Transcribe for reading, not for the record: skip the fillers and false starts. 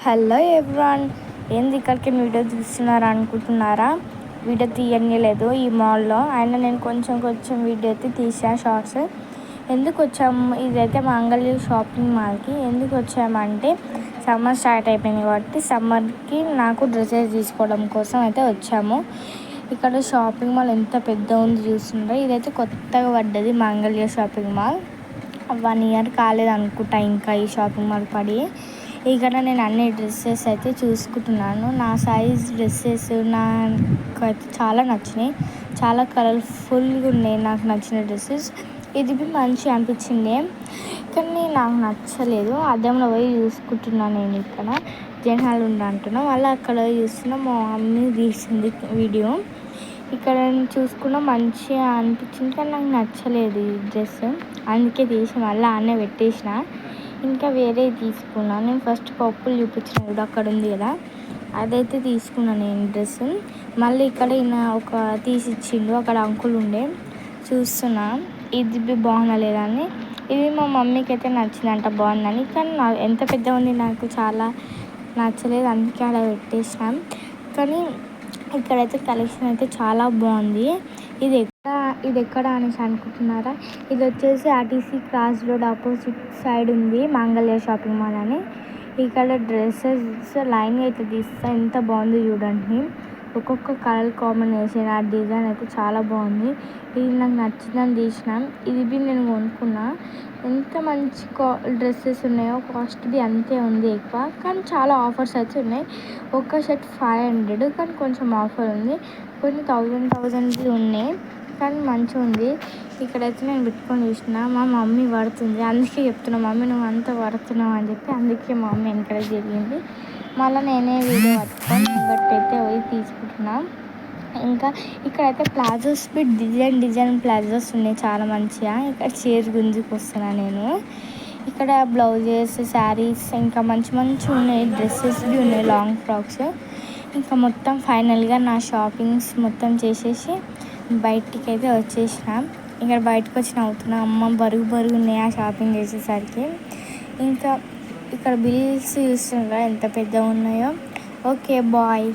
Hello everyone, ఏంది ఇక్కడికి video చూస్తున్నారు అనుకుంటున్నారా? వీడియో తీయలేదు ఈ మాల్లో. అయినా నేను కొంచెం వీడియో అయితే తీసాను, షార్ట్స్. ఎందుకు వచ్చాము, ఇదైతే మంగళ షాపింగ్ మాల్కి ఎందుకు వచ్చామంటే సమ్మర్ స్టార్ట్ అయిపోయింది కాబట్టి సమ్మర్కి నాకు డ్రెస్సెస్ తీసుకోవడం కోసం అయితే వచ్చాము. ఇక్కడ షాపింగ్ మాల్ ఎంత పెద్ద ఉంది చూస్తుండ్రా. ఇదైతే కొత్తగా పడ్డది మంగళ్య షాపింగ్ మాల్. 1 year కాలేదు అనుకుంటా ఇంకా ఈ షాపింగ్ మాల్ పడి. ఇక్కడ నేను అన్ని డ్రెస్సెస్ అయితే చూసుకుంటున్నాను. నా సైజ్ డ్రెస్సెస్ నాకు అయితే చాలా నచ్చినాయి. చాలా కలర్ఫుల్గా ఉన్నాయి నాకు నచ్చిన డ్రెస్సెస్. ఇది మంచిగా అనిపించింది కానీ నాకు నచ్చలేదు. అద్దంలో పోయి చూసుకుంటున్నాను. నేను ఇక్కడ జనాలు ఉండంటున్నా వాళ్ళు అక్కడ చూస్తున్నా. మా మమ్మీ తీసింది వీడియో. ఇక్కడ నేను చూసుకున్న మంచిగా అనిపించింది కానీ నాకు నచ్చలేదు ఈ డ్రెస్. అందుకే తీసి మళ్ళీ ఆనే పెట్టేసిన. ఇంకా వేరే తీసుకున్నాను. నేను ఫస్ట్ పప్పులు చూపించిన కూడా అక్కడ ఉంది కదా, అదైతే తీసుకున్నాను నేను డ్రెస్. మళ్ళీ ఇక్కడ ఈయన ఒక తీసిచ్చిండు, అక్కడ అంకుల్ ఉండే చూస్తున్నా ఇది బాగుండలేదని. ఇది మా మమ్మీకి అయితే నచ్చిందంట, బాగుందని. కానీ ఎంత పెద్ద ఉంది నాకు చాలా నచ్చలేదు, అందుకే అలా పెట్టేసినాం. కానీ ఇక్కడైతే కలెక్షన్ అయితే చాలా బాగుంది. ఇది ఎక్కడ అనేసి అనుకుంటున్నారా? ఇది వచ్చేసి RTC cross road opposite side ఉంది మంగళ్య షాపింగ్ మాల్ అని. ఇక్కడ డ్రెస్సెస్ లైన్ అయితే తీస్తా ఎంత బాగుంది చూడండి. ఒక్కొక్క కలర్ కాంబినేషన్, ఆ డిజైన్ అయితే చాలా బాగుంది. ఇది నాకు నచ్చిందని తీసినాం. ఇది నేను కొనుక్కున్నా. ఎంత మంచి డ్రెస్సెస్ ఉన్నాయో, కాస్ట్ది అంతే ఉంది ఎక్కువ, కానీ చాలా ఆఫర్స్ అయితే ఉన్నాయి. ఒక్క షర్ట్ 500, కానీ కొంచెం ఆఫర్ ఉంది. కొన్ని 1000 ఉన్నాయి, కానీ మంచిగా ఉంది. ఇక్కడైతే నేను పెట్టుకొని చూసిన మా మమ్మీ పడుతుంది, అందుకే చెప్తున్నా మమ్మీ నువ్వు అంతా పడుతున్నావు అని చెప్పి. అందుకే మా మమ్మీ ఎంకరేజ్ జరిగింది. మళ్ళీ నేనే వీడియో పట్టుకొని అయితే పోయి తీసుకుంటున్నాం. ఇంకా ఇక్కడైతే ప్లాజోస్ డిజైన్ ప్లాజోస్ ఉన్నాయి చాలా మంచిగా. ఇక్కడ చీర గుంజుకు వస్తున్నా నేను. ఇక్కడ బ్లౌజెస్, శారీస్ ఇంకా మంచి ఉన్నాయి. డ్రెస్సెస్ ఉన్నాయి, లాంగ్ ఫ్రాక్స్. ఇంకా మొత్తం ఫైనల్గా నా షాపింగ్స్ మొత్తం చేసేసి బయటికి అయితే వచ్చేసినాం. ఇక్కడ బయటకు వచ్చి నవ్వుతున్నా, అమ్మ బరుగు ఉన్నాయి ఆ షాపింగ్ చేసేసరికి. ఇంకా ఇక్కడ బిల్స్ చూస్తున్నారా ఎంత పెద్దగా ఉన్నాయో. Okay bye.